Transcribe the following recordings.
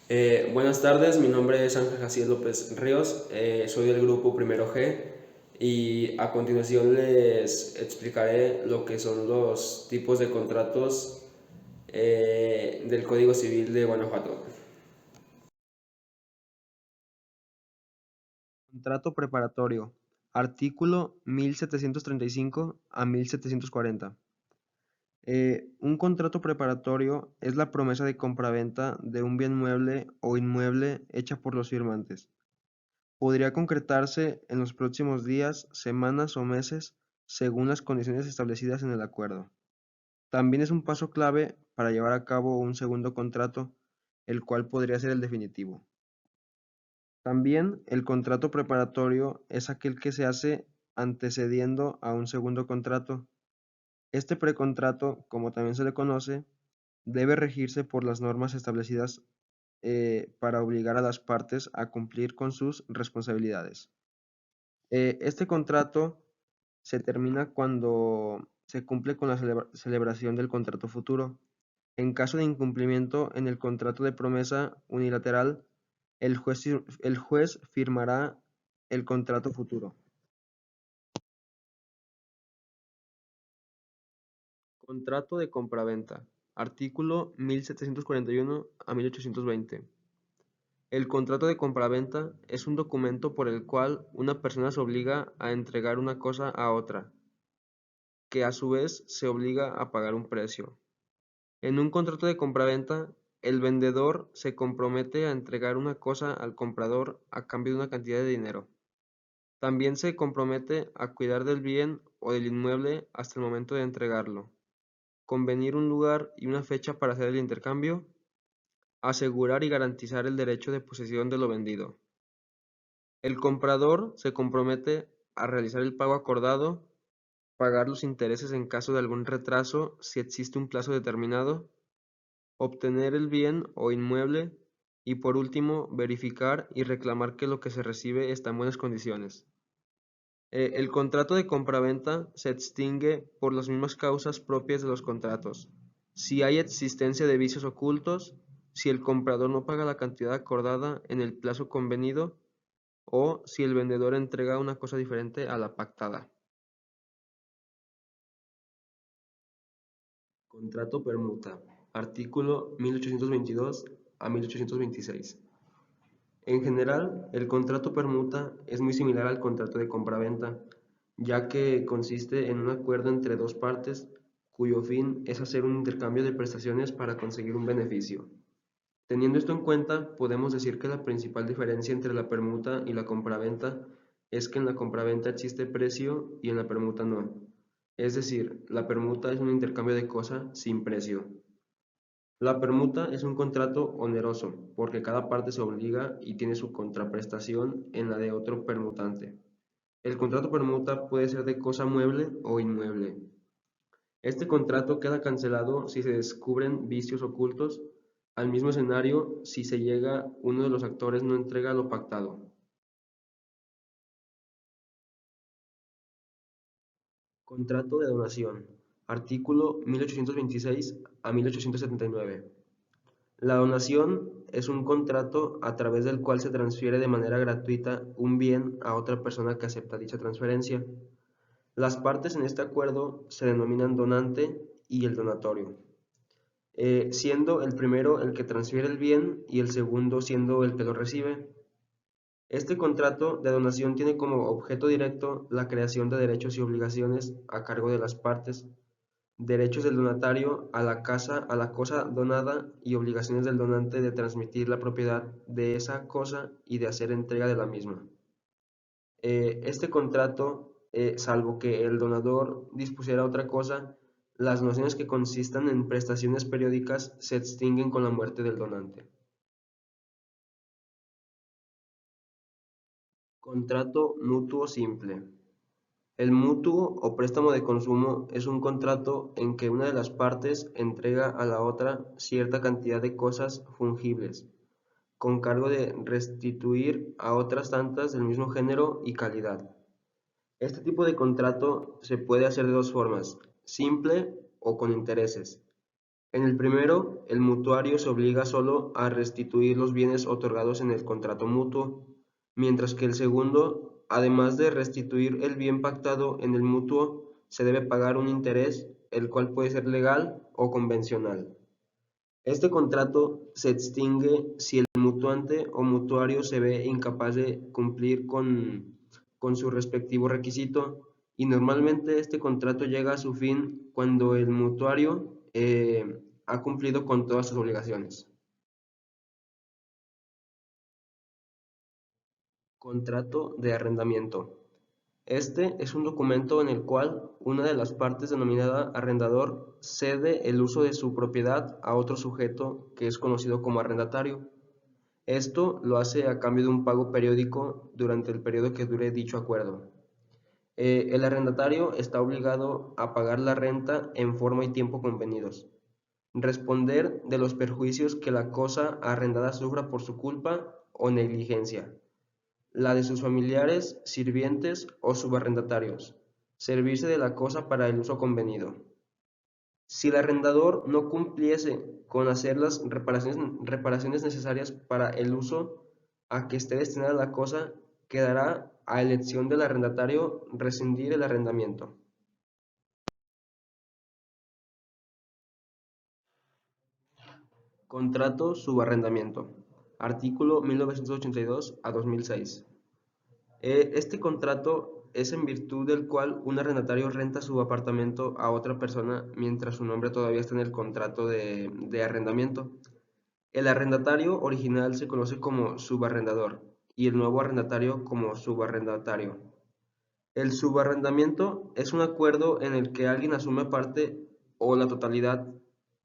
Buenas tardes, mi nombre es Ángel Jaciel López Ríos, soy del grupo Primero G y a continuación les explicaré lo que son los tipos de contratos del Código Civil de Guanajuato. Contrato preparatorio. Artículo 1735 a 1740. Un contrato preparatorio es la promesa de compraventa de un bien mueble o inmueble hecha por los firmantes. Podría concretarse en los próximos días, semanas o meses, según las condiciones establecidas en el acuerdo. También es un paso clave para llevar a cabo un segundo contrato, el cual podría ser el definitivo. También el contrato preparatorio es aquel que se hace antecediendo a un segundo contrato. Este precontrato, como también se le conoce, debe regirse por las normas establecidas para obligar a las partes a cumplir con sus responsabilidades. Este contrato se termina cuando se cumple con la celebración del contrato futuro. En caso de incumplimiento en el contrato de promesa unilateral, el juez firmará el contrato futuro. Contrato de compraventa. Artículo 1741 a 1820. El contrato de compraventa es un documento por el cual una persona se obliga a entregar una cosa a otra, que a su vez se obliga a pagar un precio. En un contrato de compraventa, el vendedor se compromete a entregar una cosa al comprador a cambio de una cantidad de dinero. También se compromete a cuidar del bien o del inmueble hasta el momento de entregarlo, convenir un lugar y una fecha para hacer el intercambio, asegurar y garantizar el derecho de posesión de lo vendido. El comprador se compromete a realizar el pago acordado, pagar los intereses en caso de algún retraso si existe un plazo determinado, obtener el bien o inmueble y por último verificar y reclamar que lo que se recibe está en buenas condiciones. El contrato de compraventa se extingue por las mismas causas propias de los contratos. Si hay existencia de vicios ocultos, si el comprador no paga la cantidad acordada en el plazo convenido o si el vendedor entrega una cosa diferente a la pactada. Contrato permuta. Artículo 1822 a 1826. En general, el contrato permuta es muy similar al contrato de compraventa, ya que consiste en un acuerdo entre dos partes cuyo fin es hacer un intercambio de prestaciones para conseguir un beneficio. Teniendo esto en cuenta, podemos decir que la principal diferencia entre la permuta y la compraventa es que en la compraventa existe precio y en la permuta no. Es decir, la permuta es un intercambio de cosa sin precio. La permuta es un contrato oneroso, porque cada parte se obliga y tiene su contraprestación en la de otro permutante. El contrato permuta puede ser de cosa mueble o inmueble. Este contrato queda cancelado si se descubren vicios ocultos, al mismo escenario si se llega uno de los actores no entrega lo pactado. Contrato de donación. Artículo 1826 a 1879. La donación es un contrato a través del cual se transfiere de manera gratuita un bien a otra persona que acepta dicha transferencia. Las partes en este acuerdo se denominan donante y el donatorio, siendo el primero el que transfiere el bien y el segundo siendo el que lo recibe. Este contrato de donación tiene como objeto directo la creación de derechos y obligaciones a cargo de las partes, derechos del donatario a a la cosa donada y obligaciones del donante de transmitir la propiedad de esa cosa y de hacer entrega de la misma. Este contrato, salvo que el donador dispusiera otra cosa, las nociones que consistan en prestaciones periódicas se extinguen con la muerte del donante. Contrato mutuo simple. El mutuo o préstamo de consumo es un contrato en que una de las partes entrega a la otra cierta cantidad de cosas fungibles, con cargo de restituir a otras tantas del mismo género y calidad. Este tipo de contrato se puede hacer de dos formas, simple o con intereses. En el primero, el mutuario se obliga solo a restituir los bienes otorgados en el contrato mutuo, mientras que el segundo, además de restituir el bien pactado en el mutuo, se debe pagar un interés, el cual puede ser legal o convencional. Este contrato se extingue si el mutuante o mutuario se ve incapaz de cumplir con su respectivo requisito, y normalmente este contrato llega a su fin cuando el mutuario ha cumplido con todas sus obligaciones. Contrato de arrendamiento. Este es un documento en el cual una de las partes, denominada arrendador, cede el uso de su propiedad a otro sujeto que es conocido como arrendatario. Esto lo hace a cambio de un pago periódico durante el periodo que dure dicho acuerdo. El arrendatario está obligado a pagar la renta en forma y tiempo convenidos, responder de los perjuicios que la cosa arrendada sufra por su culpa o negligencia, la de sus familiares, sirvientes o subarrendatarios, servirse de la cosa para el uso convenido. Si el arrendador no cumpliese con hacer las reparaciones necesarias para el uso a que esté destinada la cosa, quedará a elección del arrendatario rescindir el arrendamiento. Contrato subarrendamiento. Artículo 1982 a 2006. Este contrato es en virtud del cual un arrendatario renta su apartamento a otra persona mientras su nombre todavía está en el contrato de arrendamiento. El arrendatario original se conoce como subarrendador y el nuevo arrendatario como subarrendatario. El subarrendamiento es un acuerdo en el que alguien asume parte o la totalidad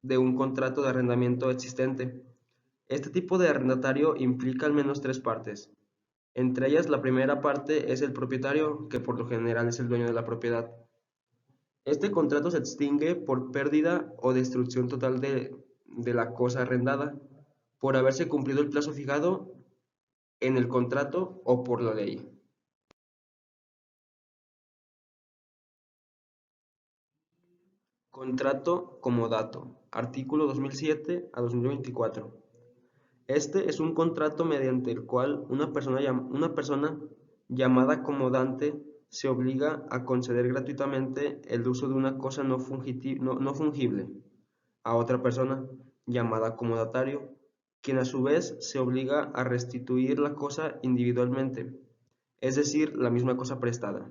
de un contrato de arrendamiento existente. Este tipo de arrendatario implica al menos tres partes. Entre ellas, la primera parte es el propietario, que por lo general es el dueño de la propiedad. Este contrato se extingue por pérdida o destrucción total de la cosa arrendada, por haberse cumplido el plazo fijado en el contrato o por la ley. Contrato comodato. Artículo 2007 a 2024. Este es un contrato mediante el cual una persona llamada comodante se obliga a conceder gratuitamente el uso de una cosa no fungible a otra persona llamada comodatario, quien a su vez se obliga a restituir la cosa individualmente, es decir, la misma cosa prestada.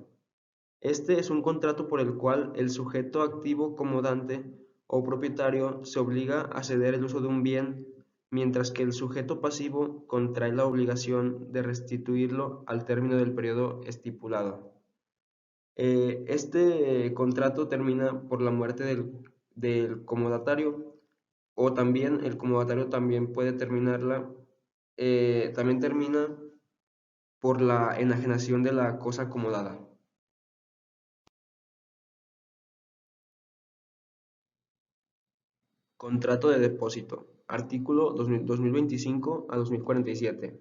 Este es un contrato por el cual el sujeto activo comodante o propietario se obliga a ceder el uso de un bien, mientras que el sujeto pasivo contrae la obligación de restituirlo al término del periodo estipulado. Este contrato termina por la muerte del comodatario, o también el comodatario también puede terminarla, también termina por la enajenación de la cosa acomodada. Contrato de depósito. Artículo 2025 a 2047.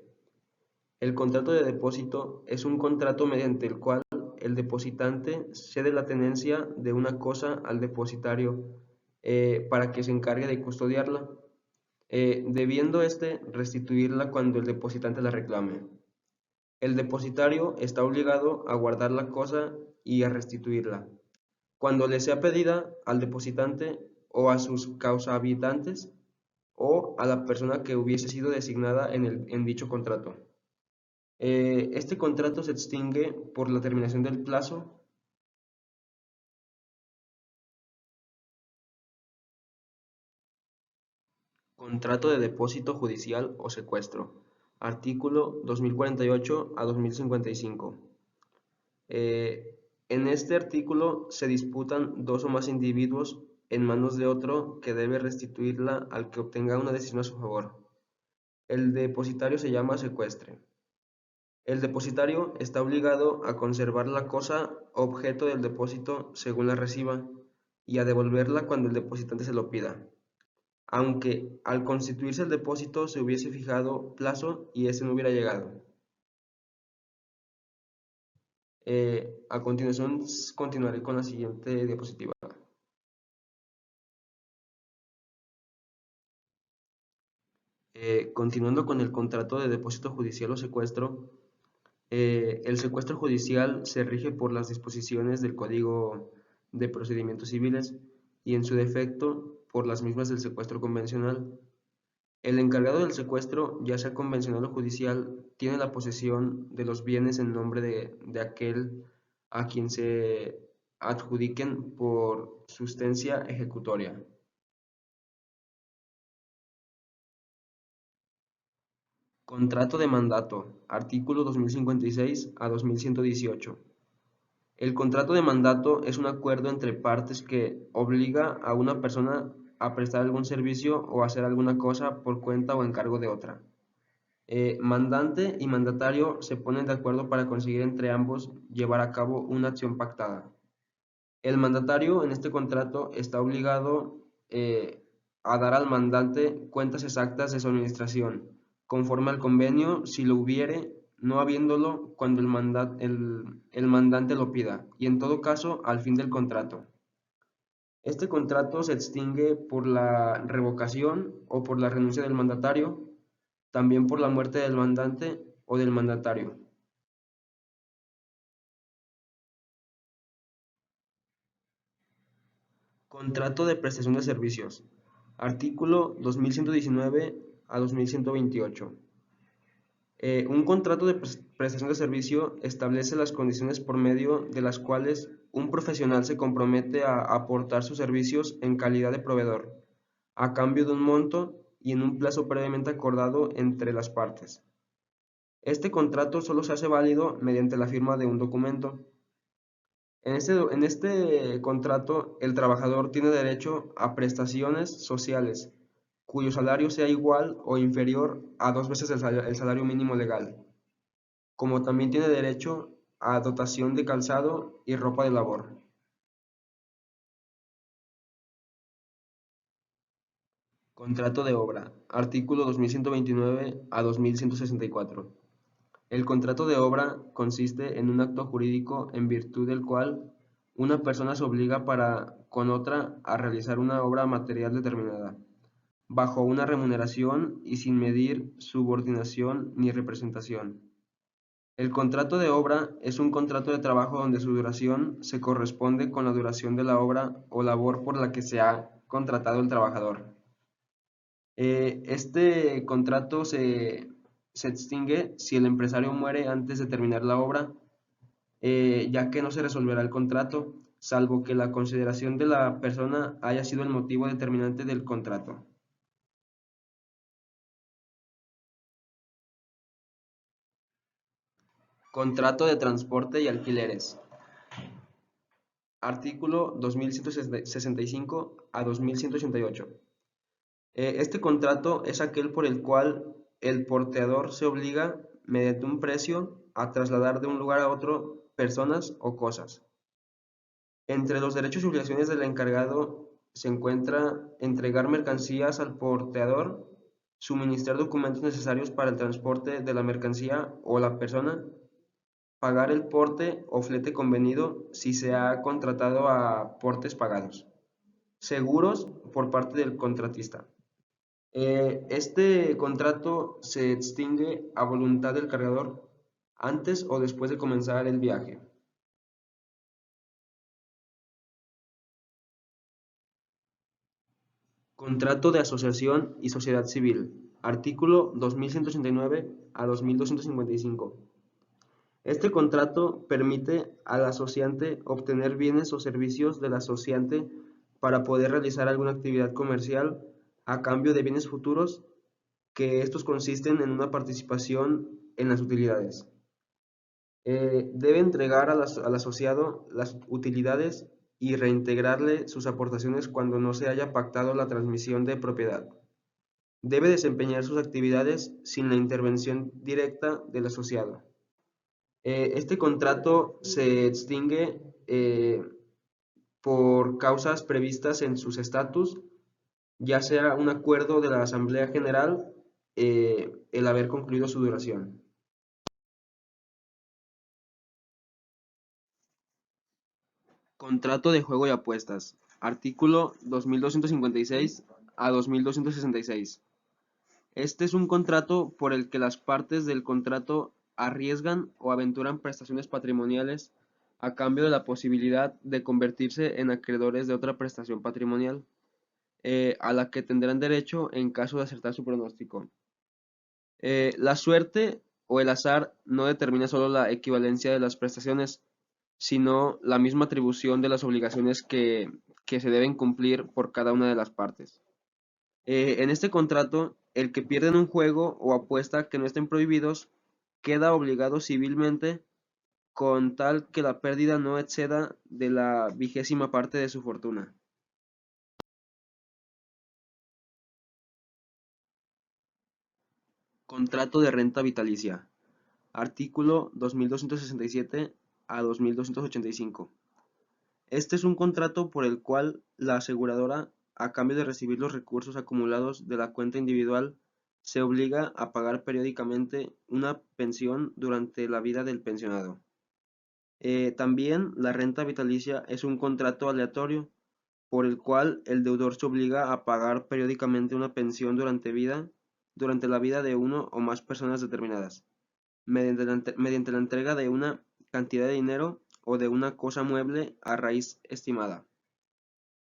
El contrato de depósito es un contrato mediante el cual el depositante cede la tenencia de una cosa al depositario para que se encargue de custodiarla, debiendo éste restituirla cuando el depositante la reclame. El depositario está obligado a guardar la cosa y a restituirla, cuando le sea pedida al depositante o a sus causahabitantes o a la persona que hubiese sido designada en dicho contrato. Este contrato se extingue por la terminación del plazo. Contrato de depósito judicial o secuestro. Artículo 2048 a 2055. En este artículo se disputan dos o más individuos en manos de otro que debe restituirla al que obtenga una decisión a su favor. El depositario se llama secuestre. El depositario está obligado a conservar la cosa objeto del depósito según la reciba y a devolverla cuando el depositante se lo pida, aunque al constituirse el depósito se hubiese fijado plazo y ese no hubiera llegado. A continuación continuaré con la siguiente diapositiva. Continuando con el contrato de depósito judicial o secuestro, el secuestro judicial se rige por las disposiciones del Código de Procedimientos Civiles y en su defecto por las mismas del secuestro convencional. El encargado del secuestro, ya sea convencional o judicial, tiene la posesión de los bienes en nombre de aquel a quien se adjudiquen por sustancia ejecutoria. Contrato de mandato, artículo 2056 a 2118. El contrato de mandato es un acuerdo entre partes que obliga a una persona a prestar algún servicio o hacer alguna cosa por cuenta o encargo de otra. Mandante y mandatario se ponen de acuerdo para conseguir entre ambos llevar a cabo una acción pactada. El mandatario en este contrato está obligado a dar al mandante cuentas exactas de su administración, conforme al convenio, si lo hubiere, no habiéndolo cuando el mandante lo pida, y en todo caso al fin del contrato. Este contrato se extingue por la revocación o por la renuncia del mandatario, también por la muerte del mandante o del mandatario. Contrato de prestación de servicios. Artículo 2119 a 2128. Un contrato de prestación de servicio establece las condiciones por medio de las cuales un profesional se compromete a aportar sus servicios en calidad de proveedor, a cambio de un monto y en un plazo previamente acordado entre las partes. Este contrato solo se hace válido mediante la firma de un documento. En este contrato, el trabajador tiene derecho a prestaciones sociales, cuyo salario sea igual o inferior a 2 veces el salario mínimo legal, como también tiene derecho a dotación de calzado y ropa de labor. Contrato de obra. Artículo 2129 a 2164. El contrato de obra consiste en un acto jurídico en virtud del cual una persona se obliga para con otra a realizar una obra material determinada, bajo una remuneración y sin medir subordinación ni representación. El contrato de obra es un contrato de trabajo donde su duración se corresponde con la duración de la obra o labor por la que se ha contratado el trabajador. Este contrato se extingue si el empresario muere antes de terminar la obra, ya que no se resolverá el contrato, salvo que la consideración de la persona haya sido el motivo determinante del contrato. Contrato de transporte y alquileres. Artículo 2165 a 2188. Este contrato es aquel por el cual el porteador se obliga, mediante un precio, a trasladar de un lugar a otro personas o cosas. Entre los derechos y obligaciones del encargado se encuentra entregar mercancías al porteador, suministrar documentos necesarios para el transporte de la mercancía o la persona, pagar el porte o flete convenido si se ha contratado a portes pagados, seguros por parte del contratista. Este contrato se extingue a voluntad del cargador antes o después de comenzar el viaje. Contrato de asociación y sociedad civil. Artículo 2189 a 2255. Este contrato permite al asociante obtener bienes o servicios del asociante para poder realizar alguna actividad comercial a cambio de bienes futuros, que estos consisten en una participación en las utilidades. Debe entregar al asociado las utilidades y reintegrarle sus aportaciones cuando no se haya pactado la transmisión de propiedad. Debe desempeñar sus actividades sin la intervención directa del asociado. Este contrato se extingue por causas previstas en sus estatus, ya sea un acuerdo de la Asamblea General, el haber concluido su duración. Contrato de juego y apuestas. Artículo 2256 a 2266. Este es un contrato por el que las partes del contrato arriesgan o aventuran prestaciones patrimoniales a cambio de la posibilidad de convertirse en acreedores de otra prestación patrimonial, a la que tendrán derecho en caso de acertar su pronóstico. La suerte o el azar no determina solo la equivalencia de las prestaciones, sino la misma atribución de las obligaciones que se deben cumplir por cada una de las partes. En este contrato, el que pierde en un juego o apuesta que no estén prohibidos queda obligado civilmente con tal que la pérdida no exceda de la 20ª parte de su fortuna. Contrato de renta vitalicia. Artículo 2267 a 2285. Este es un contrato por el cual la aseguradora, a cambio de recibir los recursos acumulados de la cuenta individual, se obliga a pagar periódicamente una pensión durante la vida del pensionado. También la renta vitalicia es un contrato aleatorio por el cual el deudor se obliga a pagar periódicamente una pensión durante la vida de uno o más personas determinadas, mediante la entrega de una cantidad de dinero o de una cosa mueble a raíz estimada.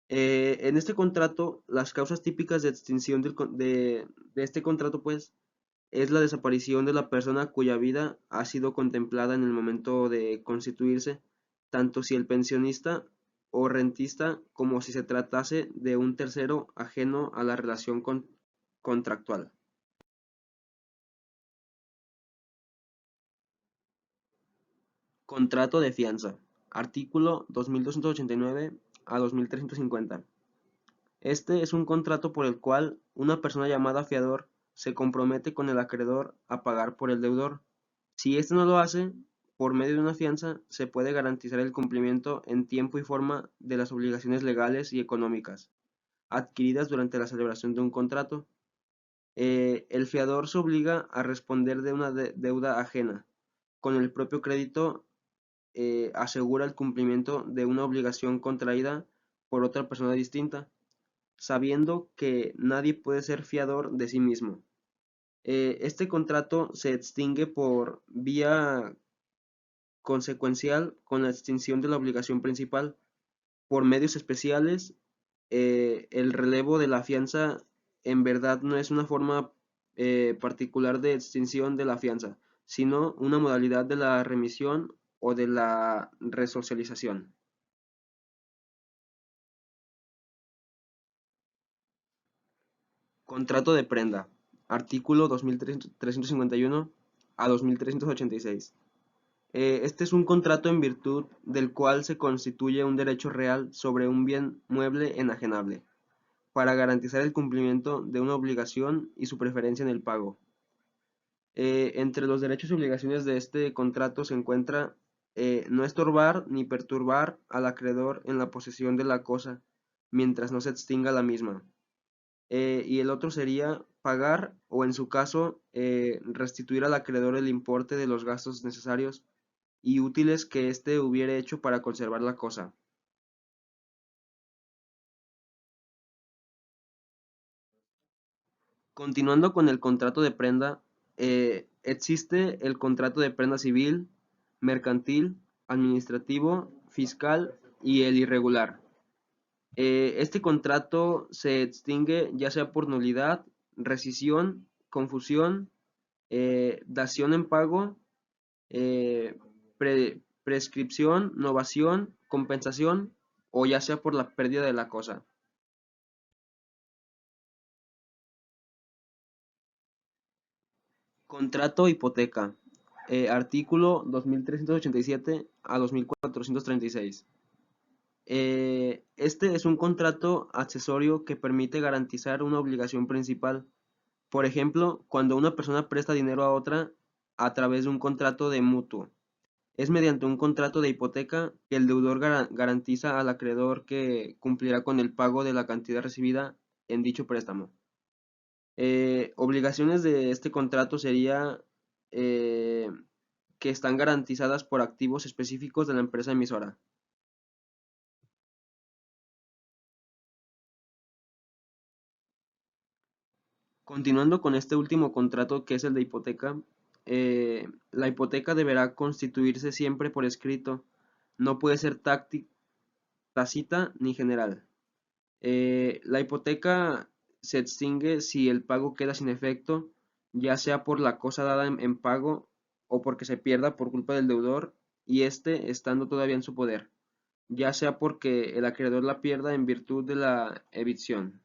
En este contrato, las causas típicas de extinción de este contrato, pues, es la desaparición de la persona cuya vida ha sido contemplada en el momento de constituirse, tanto si el pensionista o rentista como si se tratase de un tercero ajeno a la relación contractual. Contrato de fianza. Artículo 2289 a 2350. Este es un contrato por el cual una persona llamada fiador se compromete con el acreedor a pagar por el deudor. Si éste no lo hace, por medio de una fianza se puede garantizar el cumplimiento en tiempo y forma de las obligaciones legales y económicas adquiridas durante la celebración de un contrato. El fiador se obliga a responder de una deuda ajena. Con el propio crédito asegura el cumplimiento de una obligación contraída por otra persona distinta, sabiendo que nadie puede ser fiador de sí mismo. Este contrato se extingue por vía consecuencial con la extinción de la obligación principal. Por medios especiales, el relevo de la fianza en verdad no es una forma particular de extinción de la fianza, sino una modalidad de la remisión o de la resocialización. Contrato de prenda. Artículo 2351 a 2386. Este es un contrato en virtud del cual se constituye un derecho real sobre un bien mueble enajenable, para garantizar el cumplimiento de una obligación y su preferencia en el pago. Entre los derechos y obligaciones de este contrato se encuentra no estorbar ni perturbar al acreedor en la posesión de la cosa, mientras no se extinga la misma. Y el otro sería pagar o en su caso restituir al acreedor el importe de los gastos necesarios y útiles que éste hubiere hecho para conservar la cosa. Continuando con el contrato de prenda, existe el contrato de prenda civil, mercantil, administrativo, fiscal y el irregular. Este contrato se extingue ya sea por nulidad, rescisión, confusión, dación en pago, prescripción, novación, compensación o ya sea por la pérdida de la cosa. Contrato hipoteca. Artículo 2387 a 2436. Este es un contrato accesorio que permite garantizar una obligación principal. Por ejemplo, cuando una persona presta dinero a otra a través de un contrato de mutuo. Es mediante un contrato de hipoteca que el deudor garantiza al acreedor que cumplirá con el pago de la cantidad recibida en dicho préstamo. Obligaciones de este contrato sería eh, que están garantizadas por activos específicos de la empresa emisora. Continuando con este último contrato que es el de hipoteca, la hipoteca deberá constituirse siempre por escrito, no puede ser tácita ni general. La hipoteca se extingue si el pago queda sin efecto, ya sea por la cosa dada en pago o porque se pierda por culpa del deudor y éste estando todavía en su poder, ya sea porque el acreedor la pierda en virtud de la evicción.